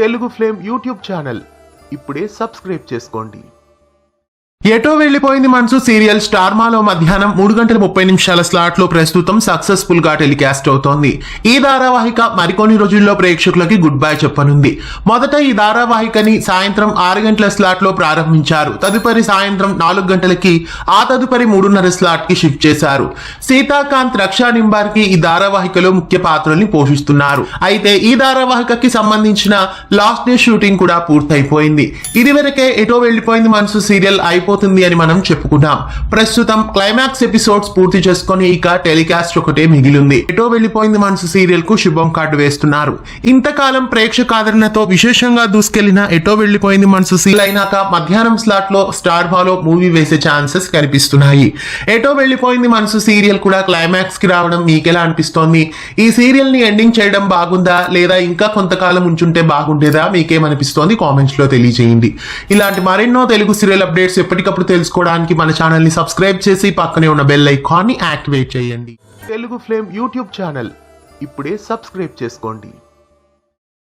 Telugu flame YouTube channel ఇప్పుడే subscribe చేసుకోండి. ఎటో వెళ్లిపోయింది మనసు సీరియల్ స్టార్ మాలో మధ్యాహ్నం 3:30 స్లాట్ లో ప్రస్తుతం సక్సెస్ఫుల్ గా టెలికాస్ట్ అవుతోంది. ఈ ధారావాహిక మరికొన్ని రోజుల్లో ప్రేక్షకులకి గుడ్ బై చెప్పనుంది. మొదట ఈ ధారావాహికని సాయంత్రం 6 గంటల స్లాట్ లో ప్రారంభించారు. తదుపరి సాయంత్రం 4 గంటలకి, ఆ తదుపరి 3:30 స్లాట్ కి షిఫ్ట్ చేశారు. సీతాకాంత్, రక్షా నింబార్కి ఈ ధారావాహికలో ముఖ్య పాత్రల్ని పోషిస్తున్నారు. అయితే ఈ ధారావాహికకి సంబంధించిన లాస్ట్ డే షూటింగ్ కూడా పూర్తయిపోయింది. ఇదివరకే ఎటో వెళ్లిపోయింది మనసు సీరియల్ అయిపోతుంది అని మనం చెప్పుకున్నాం. ప్రస్తుతం క్లైమాక్స్ ఎపిసోడ్స్ పూర్తి చేసుకుని ఇక టెలికాస్ట్ ఒకటే మిగిలింది. ఎటో వెళ్లిపోయింది మనసు సీరియల్ కు శుభం కార్డు వేస్తున్నారు. ఇంతకాలం ప్రేక్షక ఆదరణతో విశేషంగా దూసుకెళ్లిన ఎటో వెళ్లిపోయింది మనసు సీరియల్ అయినాక మధ్యాహ్నం స్లాట్ లో స్టార్ మాలో మూవీ వేసే ఛాన్సెస్ కనిపిస్తున్నాయి. ఎటో వెళ్లిపోయింది మనసు సీరియల్ కూడా క్లైమాక్స్ కి రావడం మీకెలా అనిపిస్తోంది? ఈ సీరియల్ ని ఎండింగ్ చేయడం బాగుందా, లేదా ఇంకా కొంతకాలం ఉంచుంటే బాగుండేదా? మీకేమనిపిస్తోంది? కామెంట్స్ లో తెలియజేయండి. ఇలాంటి మరెన్నో తెలుగు సీరియల్ అప్డేట్స్ ఎప్పటికప్పుడు తెలుసుకోవడానికి మన ఛానల్ ని సబ్స్క్రైబ్ చేసి పక్కనే ఉన్న బెల్ ఐకాన్ ని యాక్టివేట్ చేయండి. తెలుగు ఫ్లేమ్ యూట్యూబ్ ఛానల్ ఇప్పుడే సబ్స్క్రైబ్ చేసుకోండి.